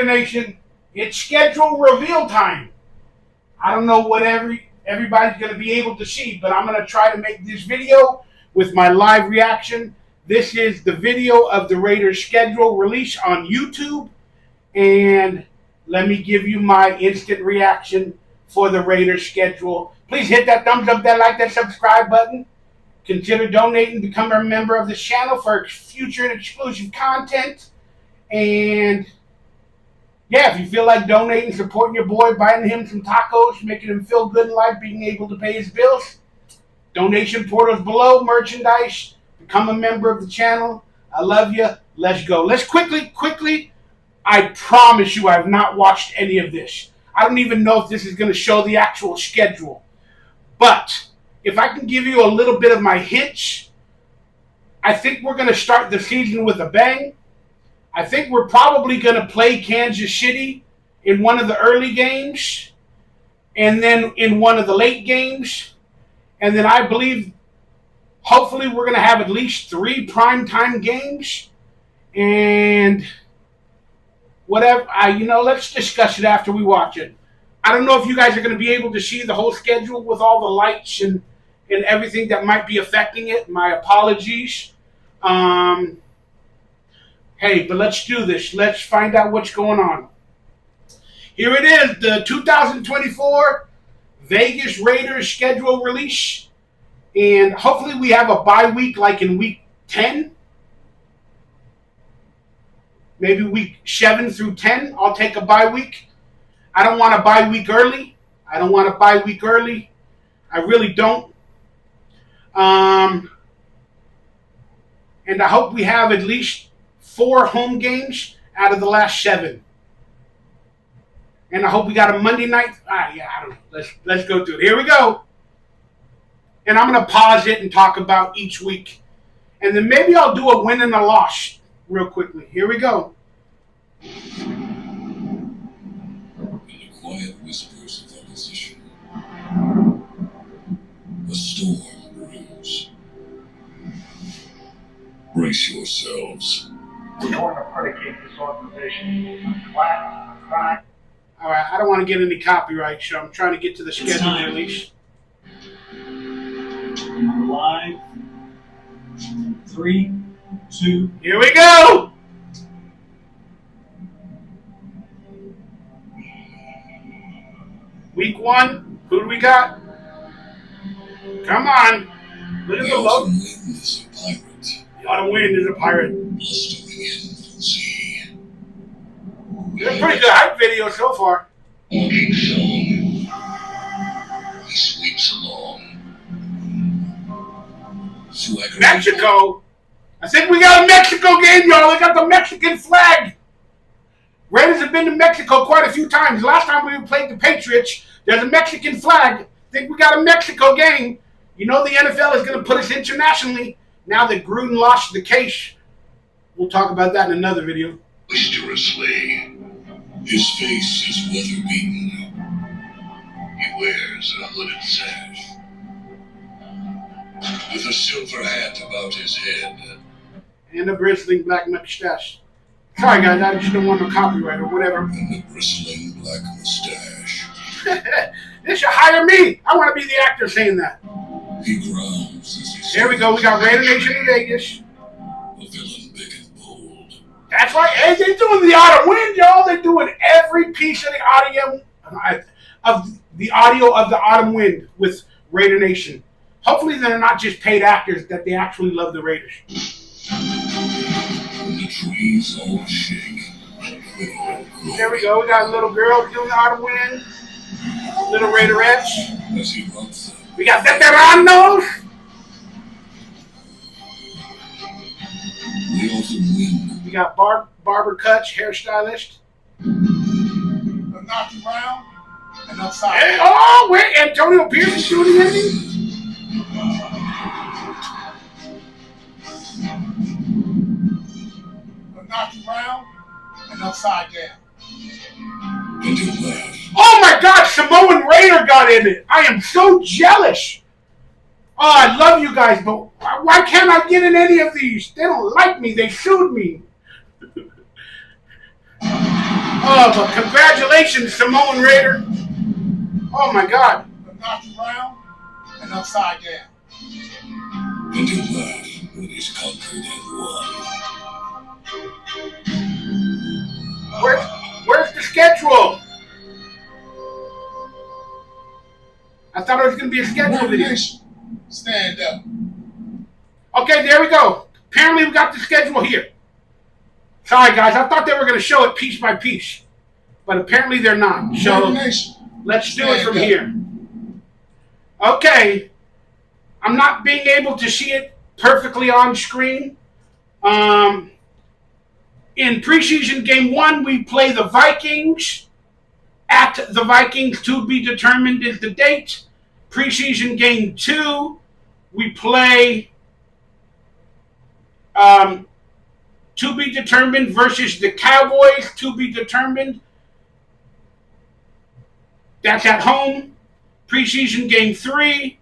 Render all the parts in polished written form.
Nation, it's schedule reveal time. I don't know what everybody's going to be able to see, but I'm going to try to make this video with my live reaction. This is the video of the Raiders schedule release on YouTube, and let me give you my instant reaction for the Raiders schedule. Please hit that thumbs up, that like, that subscribe button. Consider donating, become a member of this channel for future and exclusive content. And yeah, if you feel like donating, supporting your boy, buying him some tacos, making him feel good in life, being able to pay his bills, donation portals below, merchandise, become a member of the channel. I love you. Let's go. Let's quickly. I promise you I have not watched any of this. I don't even know if this is going to show the actual schedule. But if I can give you a little bit of my hints, I think we're going to start the season with a bang. I think we're probably going to play Kansas City in one of the early games, and then in one of the late games. And then I believe, hopefully, we're going to have at least 3 primetime games. And whatever, let's discuss it after we watch it. I don't know if you guys are going to be able to see the whole schedule with all the lights and everything that might be affecting it. My apologies. Hey, but let's do this. Let's find out what's going on. Here it is, the 2024 Vegas Raiders schedule release. And hopefully we have a bye week like in week 10. Maybe week 7 through 10. I'll take a bye week. I don't want a bye week early. I really don't. And I hope we have at least 4 home games out of the last 7. And I hope we got a Monday night. I don't know. Let's go through it. Here we go. And I'm going to pause it and talk about each week. And then maybe I'll do a win and a loss real quickly. Here we go. In the quiet whispers of opposition, a storm brews. Brace yourselves. We're going to predicate this organization on flat, right? All right, I don't want to get any copyright, so I'm trying to get to the schedule release. Live. 3, 2. Here we go. Week 1. Who do we got? Come on. Look at the logo. Wind is a pirate. The autumn wind is a pirate. Blustering in from sea. It's a pretty good hype video so far. Walking song. He sweeps along. Swagger. Mexico. I think we got a Mexico game, y'all. They got the Mexican flag. Raiders have been to Mexico quite a few times. Last time we played the Patriots, there's a Mexican flag. I think we got a Mexico game. You know the NFL is going to put us internationally now that Gruden lost the case. We'll talk about that in another video. Boisterously. His face is weather-beaten. He wears a hooded sash. With a silver hat about his head. And a bristling black mustache. Sorry, guys, I just don't want no copyright or whatever. And a bristling black mustache. They should hire me. I want to be the actor saying that. He growls as he There we go. We got Raider Nation in Vegas. A villain big and bold. That's right. Hey, they're doing the autumn wind, y'all. They're doing every piece of the audio of the autumn wind with Raider Nation. Hopefully, they're not just paid actors; that they actually love the Raiders. And the trees all shake. There we go. We got a little girl doing the autumn wind. Little Raiderettes. As he rubs them. We got veteranos. The autumn wind. We got barber cuts, hairstylist. Knock you around and upside. Hey, oh, wait, Antonio Pierce is doing the ending? Knock you around and upside down. And he'll laugh. Oh my God, Samoan Raider got in it. I am so jealous. Oh, I love you guys, but why can't I get in any of these? They don't like me. They sued me. Oh, Oh, but congratulations, Samoan Raider. Oh my God. Knocked around and upside down. Until that when he's conquered and won. Where's the schedule? I thought it was going to be a schedule video. Stand up. Okay, there we go. Apparently we got the schedule here. Sorry, guys. I thought they were going to show it piece by piece. But apparently they're not. So let's do it from here. Okay. I'm not being able to see it perfectly on screen. In preseason game 1, we play the Vikings. At the Vikings, to be determined is the date. Preseason game 2, we play to be determined versus the Cowboys, to be determined. That's at home. Preseason game 3,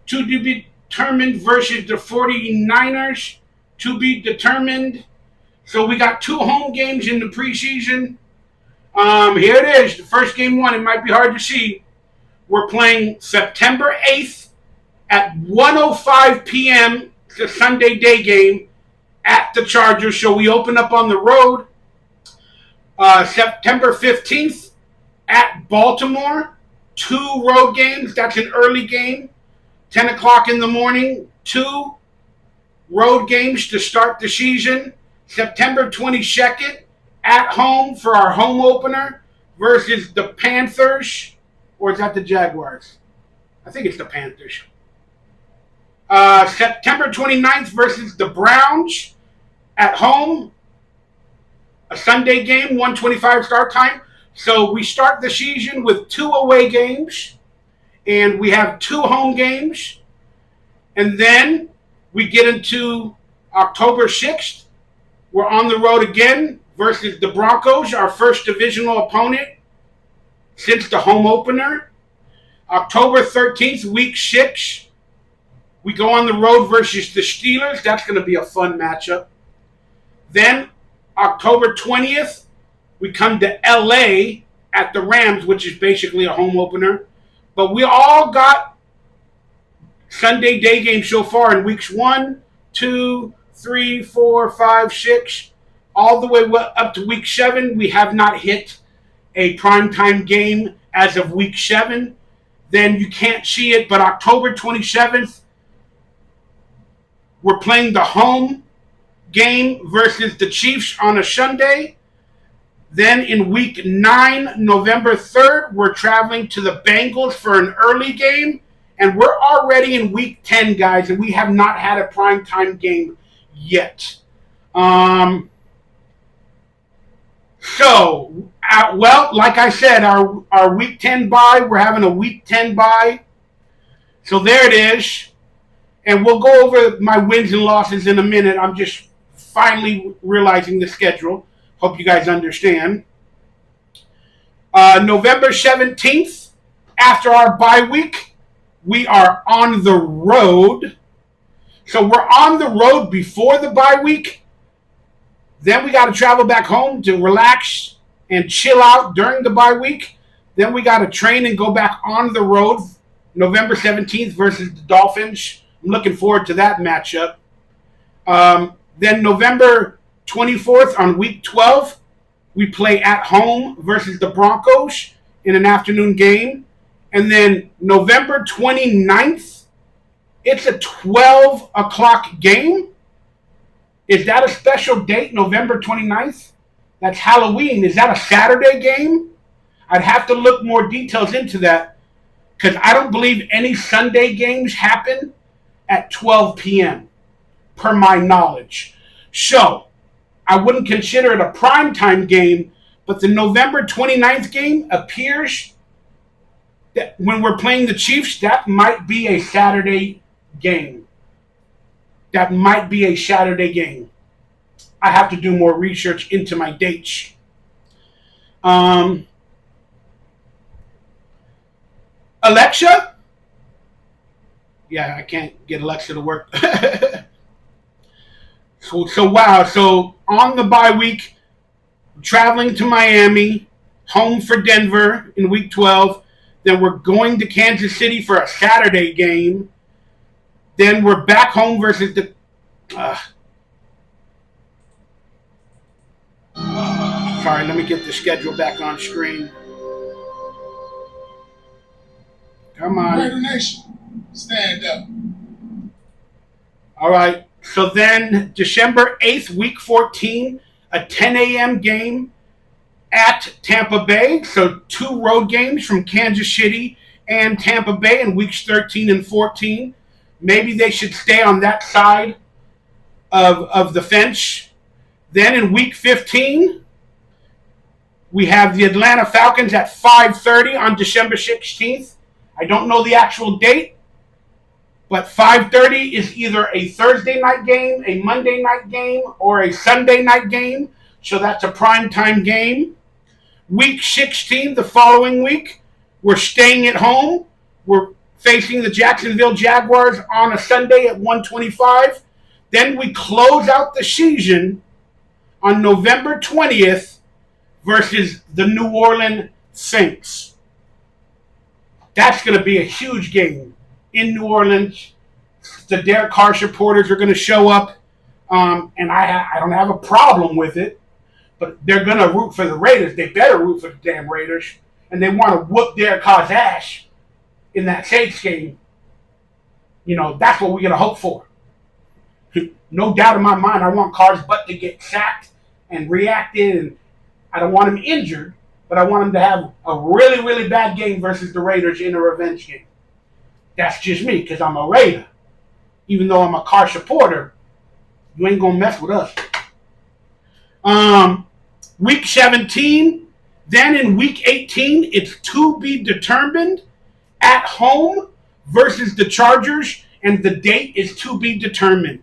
to be determined versus the 49ers, to be determined. So we got 2 home games in the preseason. Here it is, the first game 1. It might be hard to see. We're playing September 8th at 1:05 p.m. It's a Sunday day game at the Chargers. So we open up on the road. September 15th at Baltimore. 2 road games. That's an early game. 10 o'clock in the morning. 2 road games to start the season. September 22nd. At home for our home opener versus the Panthers. Or is that the Jaguars? I think it's the Panthers. September 29th versus the Browns. At home. A Sunday game, 1:25 start time. So we start the season with 2 away games. And we have 2 home games. And then we get into October 6th. We're on the road again versus the Broncos, our first divisional opponent since the home opener. October 13th, week 6, we go on the road versus the Steelers. That's going to be a fun matchup. Then October 20th, we come to LA at the Rams, which is basically a home opener. But we all got Sunday day games so far in weeks 1, 2, 3, 4, 5, 6. All the way up to week 7, we have not hit a primetime game as of week 7. Then you can't see it, but October 27th, we're playing the home game versus the Chiefs on a Sunday. Then in week 9, November 3rd, we're traveling to the Bengals for an early game. And we're already in week 10, guys, and we have not had a primetime game yet. So, well, like I said, our week 10 bye, we're having a week 10 bye. So there it is. And we'll go over my wins and losses in a minute. I'm just finally realizing the schedule. Hope you guys understand. November 17th, after our bye week, we are on the road. So we're on the road before the bye week. Then we got to travel back home to relax and chill out during the bye week. Then we got to train and go back on the road November 17th versus the Dolphins. I'm looking forward to that matchup. Then November 24th on week 12, we play at home versus the Broncos in an afternoon game. And then November 29th, it's a 12 o'clock game. Is that a special date, November 29th? That's Halloween. Is that a Saturday game? I'd have to look more details into that because I don't believe any Sunday games happen at 12 p.m., per my knowledge. So, I wouldn't consider it a primetime game, but the November 29th game appears that when we're playing the Chiefs, that might be a Saturday game. That might be a Saturday game. I have to do more research into my dates. Alexa? Yeah, I can't get Alexa to work. So wow. So on the bye week, traveling to Miami, home for Denver in week 12. Then we're going to Kansas City for a Saturday game. Then we're back home versus the. Sorry, let me get the schedule back on screen. Come on. Raider Nation, stand up. All right. So then December 8th, week 14, a 10 a.m. game at Tampa Bay. So 2 road games from Kansas City and Tampa Bay in weeks 13 and 14. Maybe they should stay on that side of the fence. Then in week 15, we have the Atlanta Falcons at 5:30 on December 16th. I don't know the actual date, but 5:30 is either a Thursday night game, a Monday night game, or a Sunday night game. So that's a primetime game. Week 16, the following week, we're staying at home. We're facing the Jacksonville Jaguars on a Sunday at 1:25. Then we close out the season on November 20th versus the New Orleans Saints. That's going to be a huge game in New Orleans. The Derek Carr supporters are going to show up, and I don't have a problem with it, but they're going to root for the Raiders. They better root for the damn Raiders, and they want to whoop Derek Carr's ass in that Saints game. You know, that's what we're going to hope for. No doubt in my mind, I want Carr's butt to get sacked and reacted, and I don't want him injured, but I want him to have a really, really bad game versus the Raiders in a revenge game. That's just me, because I'm a Raider. Even though I'm a Carr supporter, you ain't going to mess with us. Week 17, then in week 18, it's to be determined at home versus the Chargers, and the date is to be determined.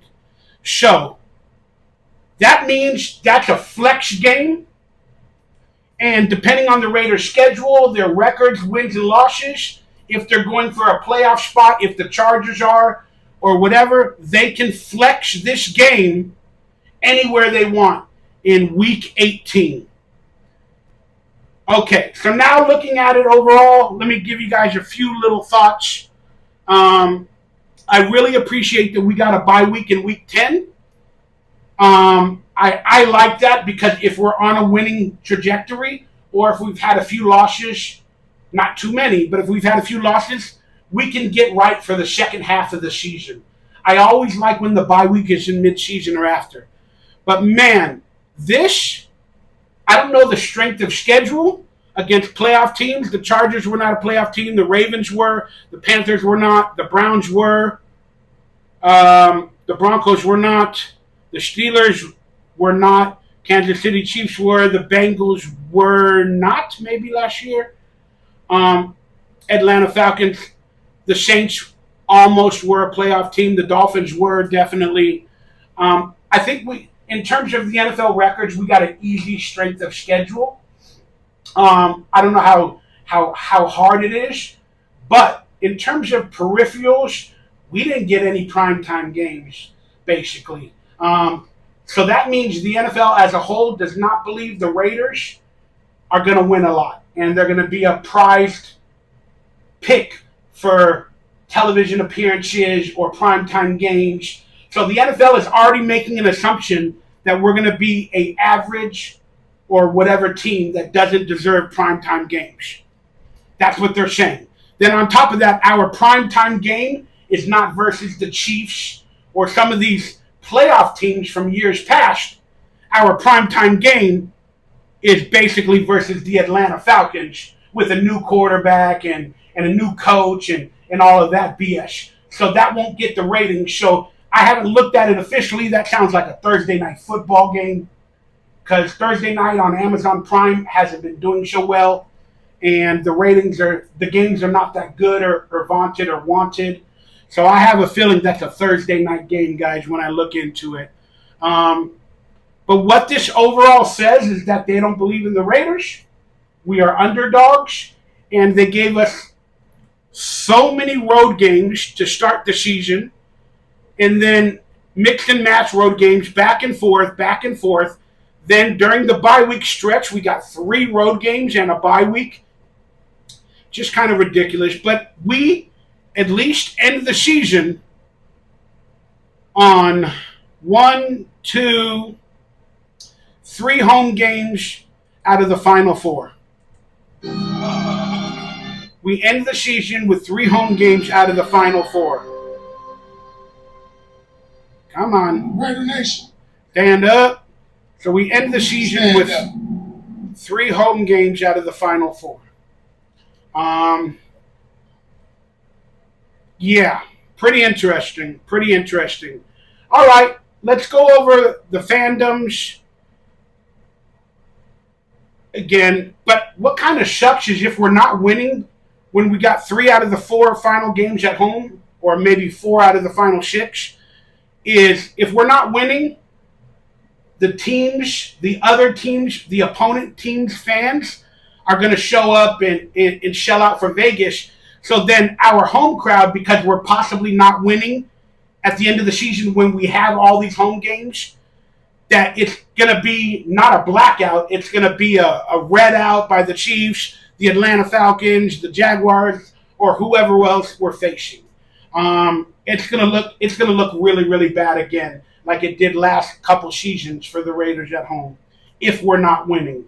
So, that means that's a flex game. And depending on the Raiders' schedule, their records, wins and losses, if they're going for a playoff spot, if the Chargers are, or whatever, they can flex this game anywhere they want in week 18. Okay, so now looking at it overall, let me give you guys a few little thoughts. I really appreciate that we got a bye week in week 10. I like that because if we're on a winning trajectory or if we've had a few losses, not too many, but if we've had a few losses, we can get right for the second half of the season. I always like when the bye week is in mid-season or after. But man, I don't know the strength of schedule against playoff teams. The Chargers were not a playoff team. The Ravens were. The Panthers were not. The Browns were. The Broncos were not. The Steelers were not. Kansas City Chiefs were. The Bengals were not, maybe last year. Atlanta Falcons. The Saints almost were a playoff team. The Dolphins were definitely. I think in terms of the NFL records, we got an easy strength of schedule. I don't know how hard it is, but in terms of peripherals, we didn't get any primetime games, basically. So that means the NFL as a whole does not believe the Raiders are going to win a lot, and they're going to be a prized pick for television appearances or primetime games. So the NFL is already making an assumption that we're going to be an average or whatever team that doesn't deserve primetime games. That's what they're saying. Then on top of that, our primetime game is not versus the Chiefs or some of these playoff teams from years past. Our primetime game is basically versus the Atlanta Falcons with a new quarterback and a new coach and all of that BS. So that won't get the ratings. So I haven't looked at it officially. That sounds like a Thursday night football game because Thursday night on Amazon Prime hasn't been doing so well, and the games are not that good or vaunted or wanted. So I have a feeling that's a Thursday night game, guys, when I look into it. But what this overall says is that they don't believe in the Raiders. We are underdogs, and they gave us so many road games to start the season, and then mix and match road games back and forth, Then during the bye week stretch, we got 3 road games and a bye week. Just kind of ridiculous. But we at least end the season on 1, 2, 3 home games out of the final 4. We end the season with 3 home games out of the final 4. Come on. Raider Nation. Stand up. So we end the season Stand with up. 3 home games out of the final 4. Yeah, pretty interesting. Pretty interesting. All right, let's go over the fandoms again. But what kind of sucks is if we're not winning when we got 3 out of the 4 final games at home, or maybe 4 out of the final 6, is if we're not winning, the teams, the other teams, the opponent teams' fans are going to show up and shell out for Vegas. So then our home crowd, because we're possibly not winning at the end of the season when we have all these home games, that it's going to be not a blackout. It's going to be a red out by the Chiefs, the Atlanta Falcons, the Jaguars, or whoever else we're facing. It's going to look really, really bad again, like it did last couple seasons for the Raiders at home, if we're not winning.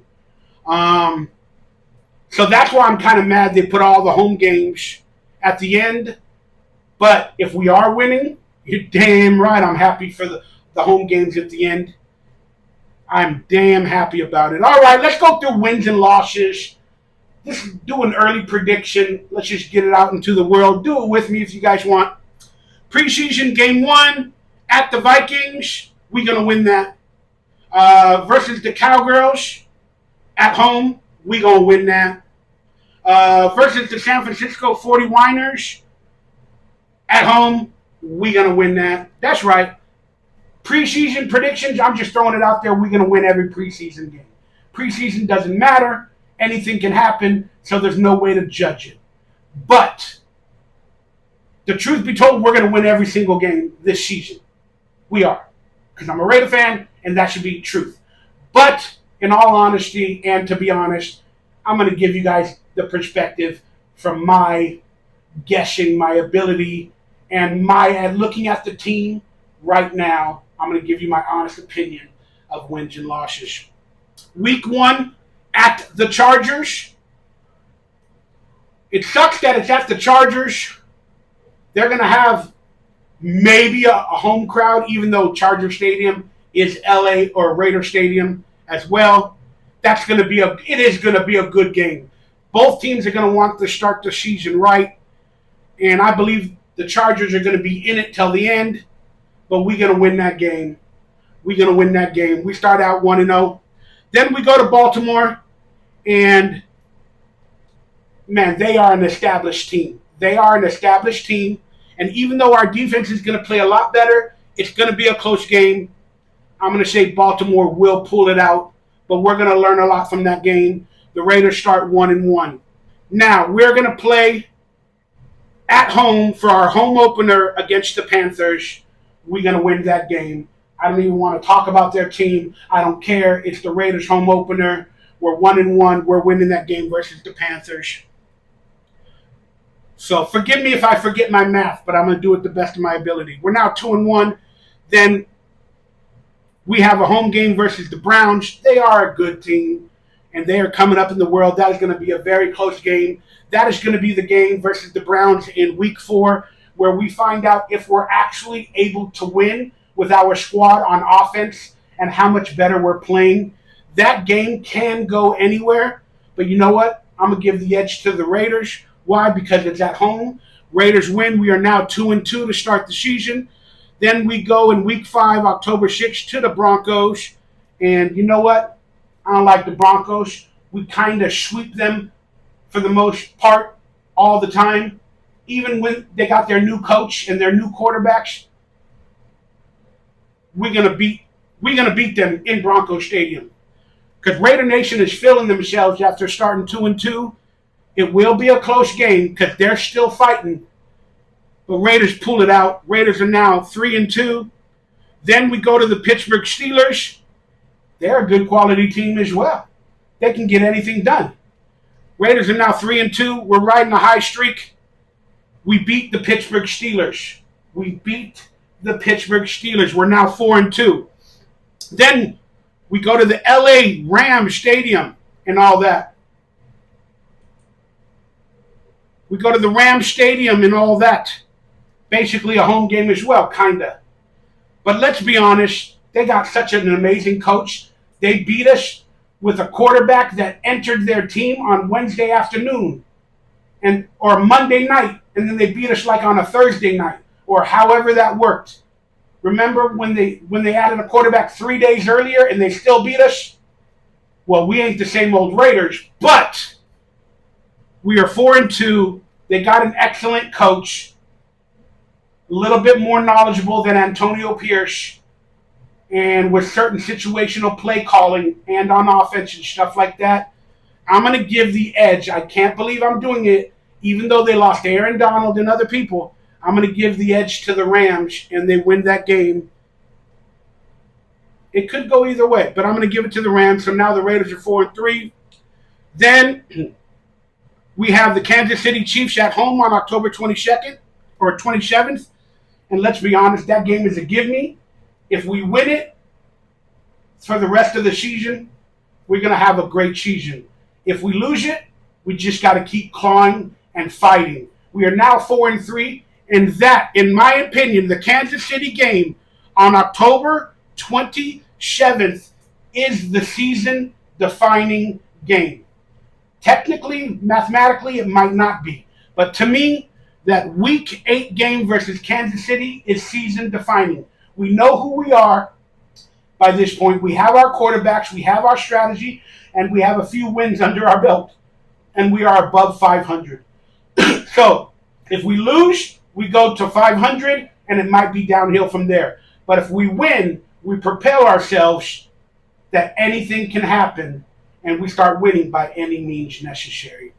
So that's why I'm kind of mad they put all the home games at the end. But if we are winning, you're damn right I'm happy for the home games at the end. I'm damn happy about it. All right, let's go through wins and losses. Just do an early prediction. Let's just get it out into the world. Do it with me if you guys want. Preseason game 1 at the Vikings. We're going to win that. Versus the Cowgirls at home. We're going to win that. Versus the San Francisco 49ers at home. We're going to win that. That's right. Preseason predictions, I'm just throwing it out there. We're going to win every preseason game. Preseason doesn't matter. Anything can happen, so there's no way to judge it. But the truth be told, we're going to win every single game this season. We are. Because I'm a Raider fan, and that should be truth. But in all honesty, and to be honest, I'm going to give you guys the perspective from my guessing, my ability, and my looking at the team right now. I'm going to give you my honest opinion of wins and losses. Week 1 at the Chargers. It sucks that it's at the Chargers. They're going to have maybe a home crowd, even though Charger Stadium is LA or Raider Stadium as well. It is going to be a good game. Both teams are going to want to start the season right, and I believe the Chargers are going to be in it till the end, but we're going to win that game. We're going to win that game. We start out 1-0. Then we go to Baltimore, and man, they are an established team. They are an established team, and even though our defense is going to play a lot better, it's going to be a close game. I'm going to say Baltimore will pull it out, but we're going to learn a lot from that game. The Raiders start 1-1. Now, we're going to play at home for our home opener against the Panthers. We're going to win that game. I don't even want to talk about their team. I don't care. It's the Raiders' home opener. We're 1-1. We're winning that game versus the Panthers. So forgive me if I forget my math, but I'm going to do it the best of my ability. We're now 2-1. Then we have a home game versus the Browns. They are a good team, and they are coming up in the world. That is going to be a very close game. That is going to be the game versus the Browns in Week 4, where we find out if we're actually able to win with our squad on offense and how much better we're playing. That game can go anywhere, but you know what? I'm going to give the edge to the Raiders. Why? Because it's at home. Raiders win. We are now 2-2 to start the season. Then we go in Week 5, October 6th, to the Broncos. And you know what? I don't like the Broncos. We kind of sweep them for the most part all the time. Even when they got their new coach and their new quarterbacks, we're gonna beat them in Bronco Stadium. Because Raider Nation is feeling themselves after starting 2-2. It will be a close game because they're still fighting. But Raiders pull it out. Raiders are now 3-2. Then we go to the Pittsburgh Steelers. They're a good quality team as well. They can get anything done. Raiders are now 3-2. We're riding a high streak. We beat the Pittsburgh Steelers. We're now 4-2. Then we go to the LA Rams Stadium and all that. Basically a home game as well, kinda. But let's be honest, they got such an amazing coach. They beat us with a quarterback that entered their team on Wednesday afternoon or Monday night, and then they beat us like on a Thursday night, or however that worked. Remember when they added a quarterback 3 days earlier and they still beat us? Well, we ain't the same old Raiders, but we are 4-2. They got an excellent coach, a little bit more knowledgeable than Antonio Pierce, and with certain situational play calling and on offense and stuff like that. I'm going to give the edge. I can't believe I'm doing it, even though they lost Aaron Donald and other people. I'm going to give the edge to the Rams, and they win that game. It could go either way, but I'm going to give it to the Rams. So now the Raiders are 4-3. Then we have the Kansas City Chiefs at home on October 22nd or 27th. And let's be honest, that game is a give-me. If we win it for the rest of the season, we're going to have a great season. If we lose it, we just got to keep clawing and fighting. We are now 4-3. And that, in my opinion, the Kansas City game on October 27th is the season-defining game. Technically, mathematically, it might not be. But to me, that Week 8 game versus Kansas City is season-defining. We know who we are by this point. We have our quarterbacks, we have our strategy, and we have a few wins under our belt. And we are above 500. So, if we lose, we go to 500, and it might be downhill from there. But if we win, we propel ourselves that anything can happen, and we start winning by any means necessary.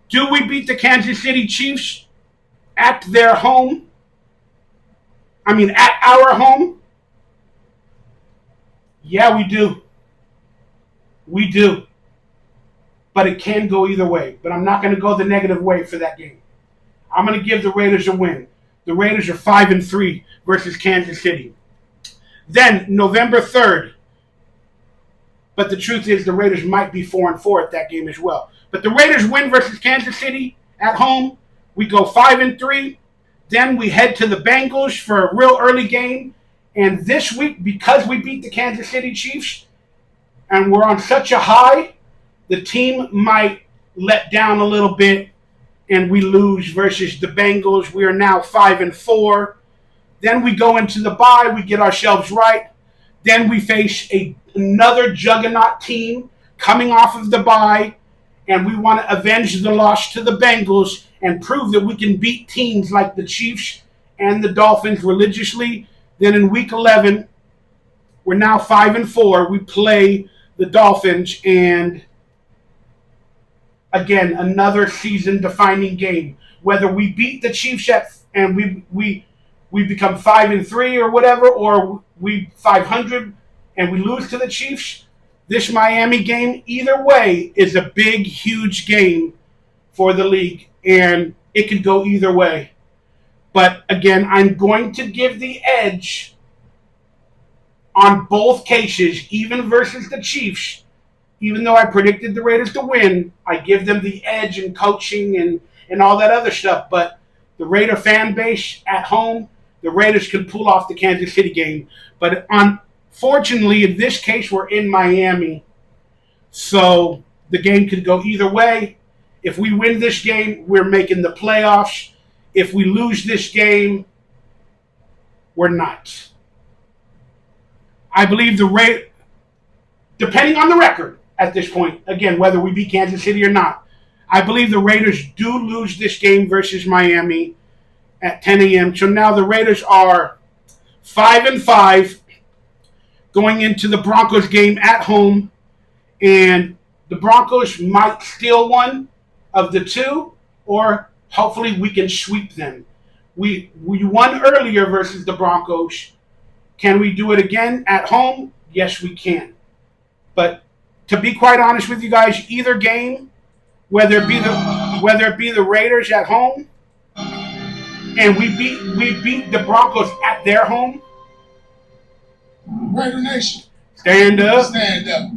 Do we beat the Kansas City Chiefs at their home? At our home? Yeah, we do. We do. But it can go either way. But I'm not going to go the negative way for that game. I'm going to give the Raiders a win. The Raiders are 5-3 versus Kansas City. Then, November 3rd. But the truth is the Raiders might be 4-4 at that game as well. But the Raiders win versus Kansas City at home. We go 5-3. Then we head to the Bengals for a real early game. And this week, because we beat the Kansas City Chiefs and we're on such a high, the team might let down a little bit and we lose versus the Bengals. We are now 5-4. Then we go into the bye. We get ourselves right. Then we face another juggernaut team coming off of the bye, and we want to avenge the loss to the Bengals and prove that we can beat teams like the Chiefs and the Dolphins religiously. Then in Week 11, we're now 5-4. We play the Dolphins, and again, another season-defining game. Whether we beat the Chiefs and we become 5-3 or whatever, or we 500 and we lose to the Chiefs, this Miami game, either way, is a big, huge game for the league, and it could go either way. But again, I'm going to give the edge on both cases, even versus the Chiefs. Even though I predicted the Raiders to win, I give them the edge in coaching and all that other stuff. But the Raider fan base at home, the Raiders can pull off the Kansas City game. But unfortunately, in this case, we're in Miami. So the game could go either way. If we win this game, we're making the playoffs. If we lose this game, we're not. I believe the Raiders, depending on the record at this point, again, whether we beat Kansas City or not, I believe the Raiders do lose this game versus Miami at 10 a.m. So now the Raiders are 5-5 going into the Broncos game at home, and the Broncos might steal one of the two, or hopefully we can sweep them. We won earlier versus the Broncos. Can we do it again at home? Yes, we can. But to be quite honest with you guys, either game, whether it be the Raiders at home, and we beat the Broncos at their home. Raider Nation. Stand up. Stand up.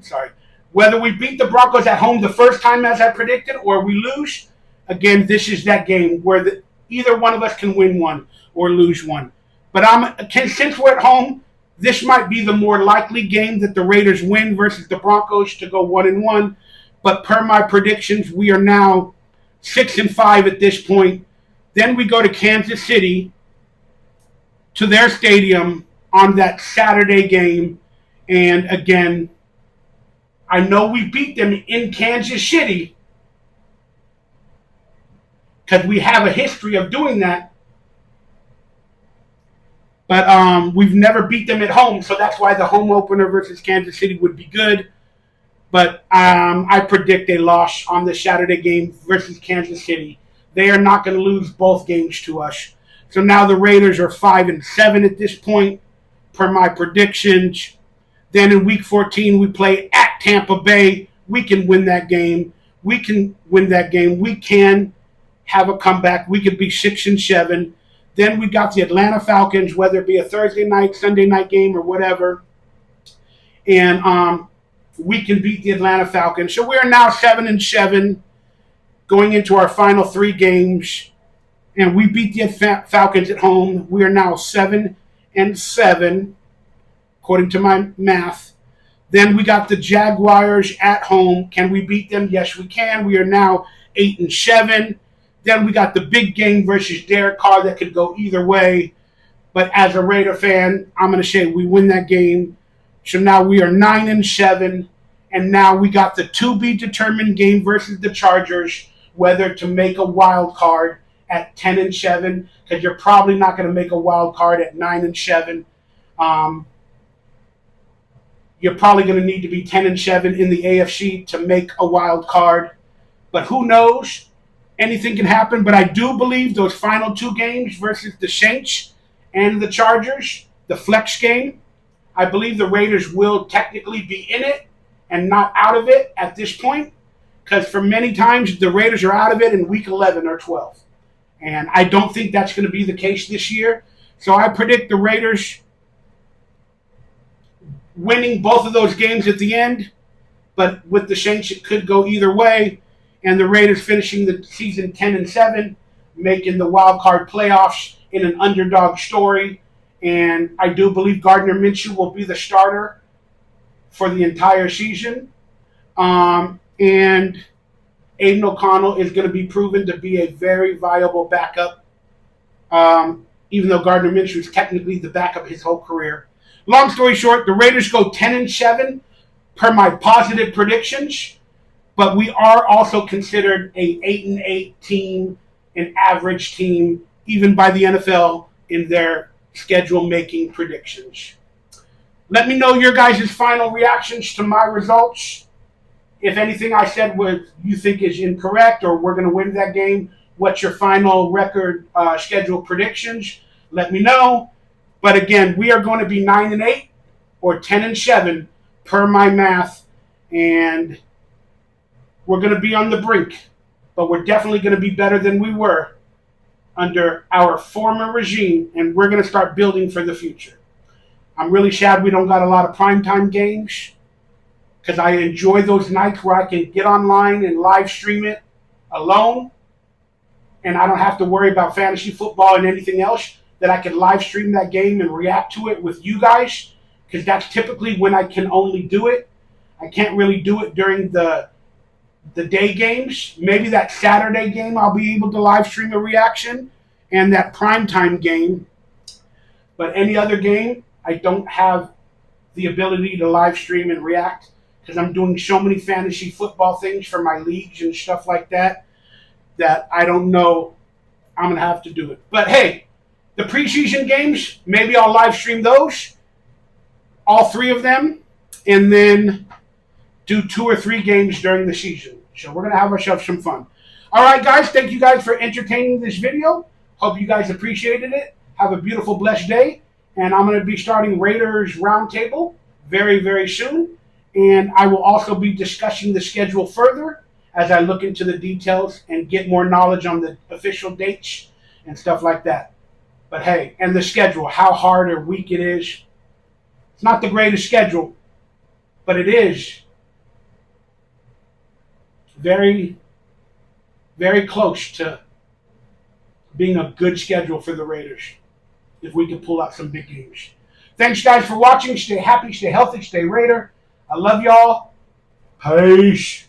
Sorry. Whether we beat the Broncos at home the first time as I predicted, or we lose, again, this is that game where either one of us can win one or lose one. But since we're at home, this might be the more likely game that the Raiders win versus the Broncos to go 1-1. But per my predictions, we are now 6-5 at this point. Then we go to Kansas City, to their stadium on that Saturday game. And again, I know we beat them in Kansas City because we have a history of doing that. But we've never beat them at home, so that's why the home opener versus Kansas City would be good. But I predict a loss on the Saturday game versus Kansas City. They are not going to lose both games to us. So now the Raiders are 5-7 at this point, per my predictions. Then in Week 14, we play at Tampa Bay. We can win that game. We can have a comeback. We could be 6-7. Then we got the Atlanta Falcons, whether it be a Thursday night, Sunday night game, or whatever. And we can beat the Atlanta Falcons. So we are now 7-7 going into our final 3 games. And we beat the Falcons at home. We are now 7-7, according to my math. Then we got the Jaguars at home. Can we beat them? Yes, we can. We are now 8-7. Then we got the big game versus Derek Carr that could go either way. But as a Raider fan, I'm going to say we win that game. So now we are 9-7. And now we got the to-be-determined game versus the Chargers, whether to make a wild card at 10-7, because you're probably not going to make a wild card at 9-7. You're probably going to need to be 10-7 in the AFC to make a wild card. But who knows? Anything can happen, but I do believe those final 2 games versus the Saints and the Chargers, the flex game, I believe the Raiders will technically be in it and not out of it at this point, because for many times the Raiders are out of it in Week 11 or 12. And I don't think that's going to be the case this year. So I predict the Raiders winning both of those games at the end, but with the Saints it could go either way. And the Raiders finishing the season 10-7, making the wild card playoffs in an underdog story. And I do believe Gardner Minshew will be the starter for the entire season. And Aiden O'Connell is going to be proven to be a very viable backup, even though Gardner Minshew is technically the backup his whole career. Long story short, the Raiders go 10-7 per my positive predictions. But we are also considered a 8-8 team, an average team, even by the NFL in their schedule-making predictions. Let me know your guys' final reactions to my results. If anything I said you think is incorrect or we're going to win that game, what's your final record schedule predictions? Let me know. But again, we are going to be 9-8 or 10-7 per my math, and we're going to be on the brink, but we're definitely going to be better than we were under our former regime, and we're going to start building for the future. I'm really sad we don't got a lot of primetime games, because I enjoy those nights where I can get online and live stream it alone, and I don't have to worry about fantasy football and anything else, that I can live stream that game and react to it with you guys, because that's typically when I can only do it. I can't really do it during the day games. Maybe that Saturday game I'll be able to live stream a reaction, and that primetime game. But any other game, I don't have the ability to live stream and react, because I'm doing so many fantasy football things for my leagues and stuff like that I don't know I'm going to have to do it. But hey, the preseason games, maybe I'll live stream those, all 3 of them, and then do 2 or 3 games during the season. So we're going to have ourselves some fun. All right, guys, thank you guys for entertaining this video. Hope you guys appreciated it. Have a beautiful, blessed day. And I'm going to be starting Raiders Roundtable very, very soon. And I will also be discussing the schedule further as I look into the details and get more knowledge on the official dates and stuff like that. But hey, and the schedule, how hard or weak it is. It's not the greatest schedule, but it is very, very close to being a good schedule for the Raiders if we can pull out some big games. Thanks, guys, for watching. Stay happy, stay healthy, stay Raider. I love y'all. Peace.